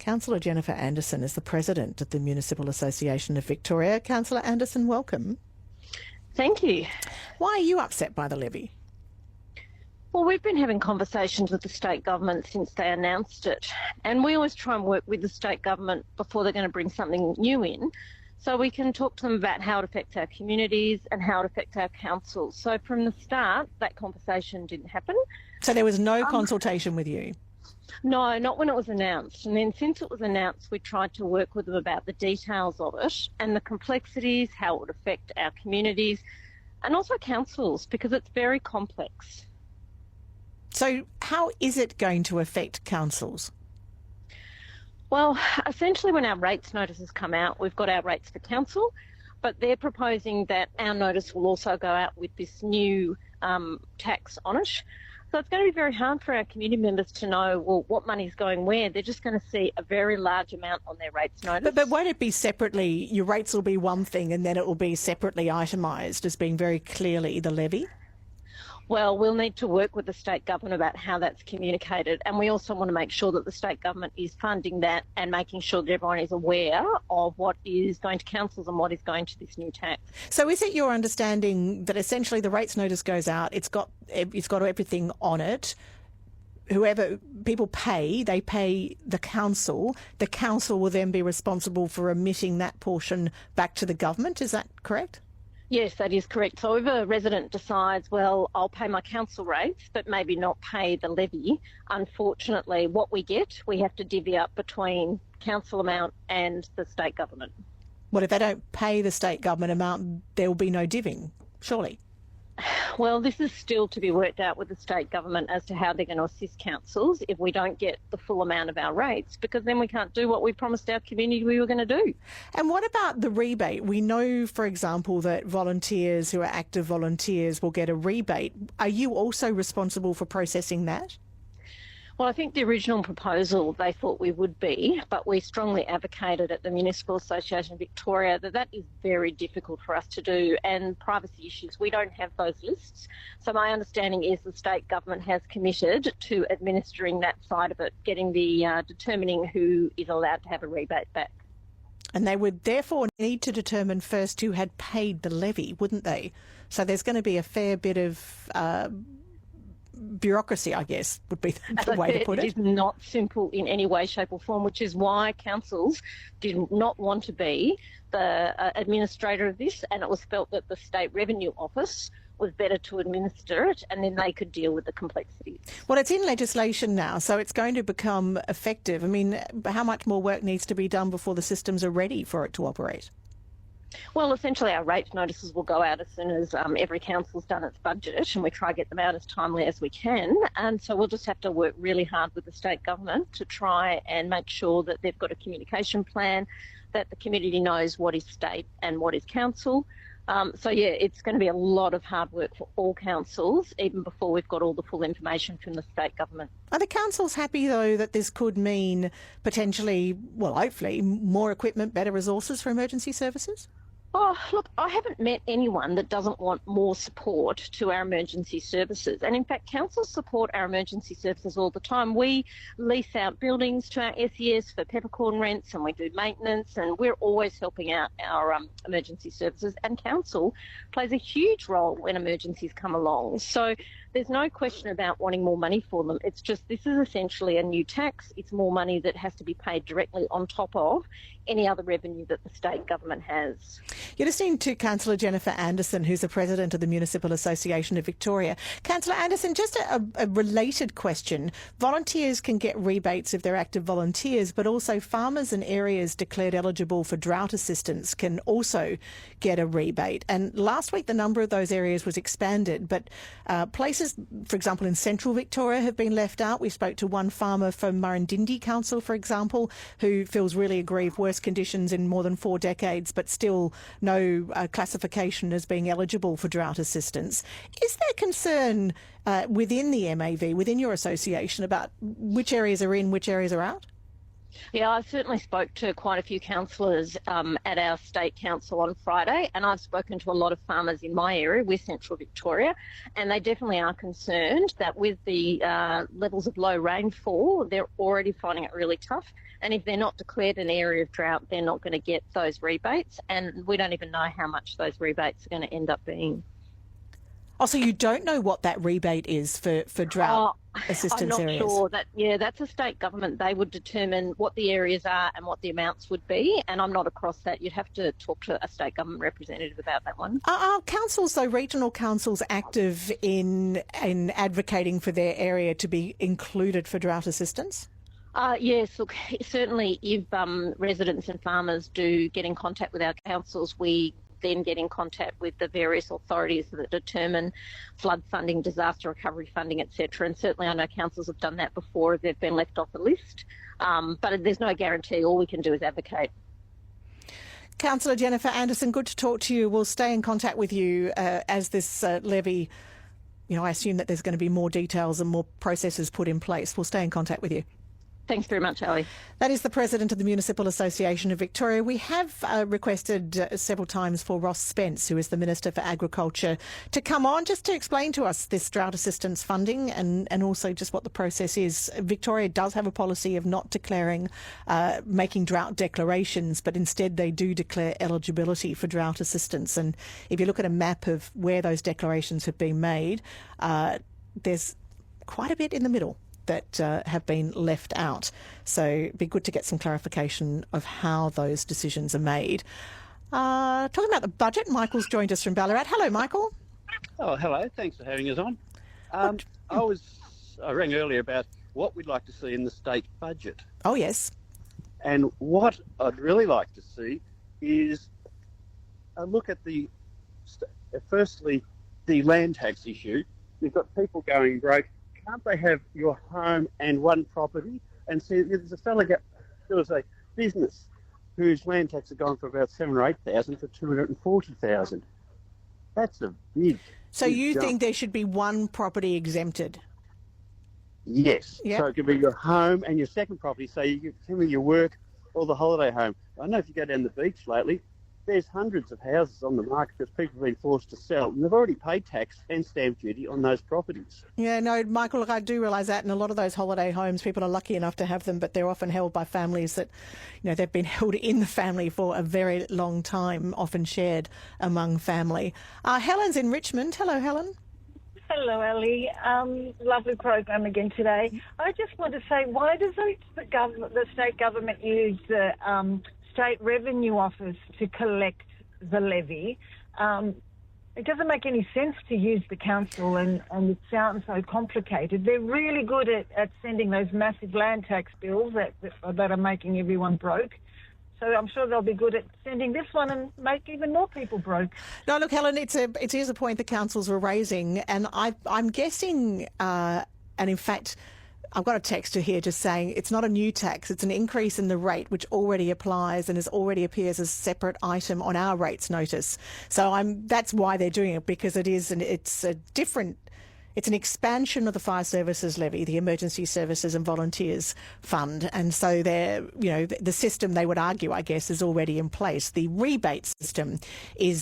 Councillor Jennifer Anderson is the President of the Municipal Association of Victoria. Councillor Anderson, welcome. Thank you. Why are you upset by the levy? Well, we've been having conversations with the state government since they announced it, and we always try and work with the state government before they're going to bring something new in, so we can talk to them about how it affects our communities and how it affects our councils. So from the start, that conversation didn't happen. So there was no consultation with you? No, not when it was announced. And then since it was announced, we tried to work with them about the details of it and the complexities, how it would affect our communities and also councils, because it's very complex. So how is it going to affect councils? Well, essentially when our rates notices come out, we've got our rates for council, but they're proposing that our notice will also go out with this new tax on it. So it's going to be very hard for our community members to know, well, what money's going where. They're just going to see a very large amount on their rates notice. But won't it be separately, your rates will be one thing and then it will be separately itemised as being very clearly the levy? Well, we'll need to work with the state government about how that's communicated, and we also want to make sure that the state government is funding that and making sure that everyone is aware of what is going to councils and what is going to this new tax. So is it your understanding that essentially the rates notice goes out, it's got everything on it, whoever people pay, they pay the council will then be responsible for remitting that portion back to the government, is that correct? Yes, that is correct. So if a resident decides, well, I'll pay my council rates, but maybe not pay the levy, unfortunately, what we get, we have to divvy up between council amount and the state government. Well, if they don't pay the state government amount, there will be no divvying, surely? Well, this is still to be worked out with the state government as to how they're going to assist councils if we don't get the full amount of our rates, because then we can't do what we promised our community we were going to do. And what about the rebate? We know, for example, that volunteers who are active volunteers will get a rebate. Are you also responsible for processing that? Well, I think the original proposal they thought we would be, but we strongly advocated at the Municipal Association of Victoria that that is very difficult for us to do, and privacy issues, we don't have those lists. So my understanding is the state government has committed to administering that side of it, getting the determining who is allowed to have a rebate back. And they would therefore need to determine first who had paid the levy, wouldn't they? So there's going to be a fair bit of bureaucracy, I guess, would be the way to put it. It is not simple in any way, shape or form, which is why councils did not want to be the administrator of this, and it was felt that the State Revenue Office was better to administer it, and then they could deal with the complexities. Well, it's in legislation now, so it's going to become effective. I mean, how much more work needs to be done before the systems are ready for it to operate? Well, essentially our rate notices will go out as soon as every council's done its budget, and we try to get them out as timely as we can. And so we'll just have to work really hard with the state government to try and make sure that they've got a communication plan, that the community knows what is state and what is council. So, yeah, it's going to be a lot of hard work for all councils, even before we've got all the full information from the state government. Are the councils happy, though, that this could mean potentially, well, hopefully, more equipment, better resources for emergency services? Oh, look, I haven't met anyone that doesn't want more support to our emergency services. And in fact, councils support our emergency services all the time. We lease out buildings to our SES for peppercorn rents, and we do maintenance, and we're always helping out our emergency services. And council plays a huge role when emergencies come along. So there's no question about wanting more money for them. It's just this is essentially a new tax. It's more money that has to be paid directly on top of any other revenue that the state government has. You're listening to Councillor Jennifer Anderson, who's the President of the Municipal Association of Victoria. Councillor Anderson, just a related question. Volunteers can get rebates if they're active volunteers, but also farmers and areas declared eligible for drought assistance can also get a rebate. And last week, the number of those areas was expanded, but places, for example, in central Victoria have been left out. We spoke to one farmer from Murrindindi Council, for example, who feels really aggrieved, worst conditions in more than 4 decades, but still no classification as being eligible for drought assistance. Is there concern within the MAV, within your association, about which areas are in, which areas are out? Yeah, I certainly spoke to quite a few councillors at our state council on Friday, and I've spoken to a lot of farmers in my area with Central Victoria, and they definitely are concerned that with the levels of low rainfall, they're already finding it really tough. And if they're not declared an area of drought, they're not going to get those rebates. And we don't even know how much those rebates are going to end up being. Oh, so you don't know what that rebate is for drought assistance areas? I'm not sure. That's a state government. They would determine what the areas are and what the amounts would be, and I'm not across that. You'd have to talk to a state government representative about that one. Are councils, though, regional councils, active in advocating for their area to be included for drought assistance? Yes, look, certainly if residents and farmers do get in contact with our councils, we then get in contact with the various authorities that determine flood funding, disaster recovery funding, etc. And certainly I know councils have done that before if they've been left off the list. But there's no guarantee. All we can do is advocate. Councillor Jennifer Anderson, good to talk to you. We'll stay in contact with you as this levy, I assume that there's going to be more details and more processes put in place. We'll stay in contact with you. Thanks very much, Ali. That is the President of the Municipal Association of Victoria. We have requested several times for Ross Spence, who is the Minister for Agriculture, to come on just to explain to us this drought assistance funding and also just what the process is. Victoria does have a policy of not declaring, making drought declarations, but instead they do declare eligibility for drought assistance. And if you look at a map of where those declarations have been made, there's quite a bit in the middle that have been left out. So it'd be good to get some clarification of how those decisions are made. Talking about the budget, Michael's joined us from Ballarat. Hello, Michael. Oh, hello. Thanks for having us on. I rang earlier about what we'd like to see in the state budget. Oh, yes. And what I'd really like to see is a look at firstly, the land tax issue. You've got people going broke. Can't they have your home and one property? And see, there's a fella, there was a business whose land tax had gone from about 7,000 or 8,000 to 240,000. That's a big. So you think there should be one property exempted? Yes. Yep. So it could be your home and your second property. So you get some of your work or the holiday home. I know if you go down the beach lately, there's hundreds of houses on the market because people have been forced to sell, and they've already paid tax and stamp duty on those properties. Yeah, no, Michael, look, I do realise that, and a lot of those holiday homes, people are lucky enough to have them, but they're often held by families that, they've been held in the family for a very long time, often shared among family. Helen's in Richmond. Hello, Helen. Hello, Ellie. Lovely program again today. I just want to say, why does the state government use the State Revenue Office to collect the levy? It doesn't make any sense to use the council, and it sounds so complicated. They're really good at sending those massive land tax bills that are making everyone broke. So I'm sure they'll be good at sending this one and make even more people broke. No, look, Helen, it is a point the councils were raising, and I'm guessing, and in fact, I've got a texter here just saying it's not a new tax, it's an increase in the rate which already applies and already appears as a separate item on our rates notice. So that's why they're doing it, because it's an expansion of the fire services levy, the emergency services and volunteers fund, and so the system, they would argue, I guess, is already in place. The rebate system is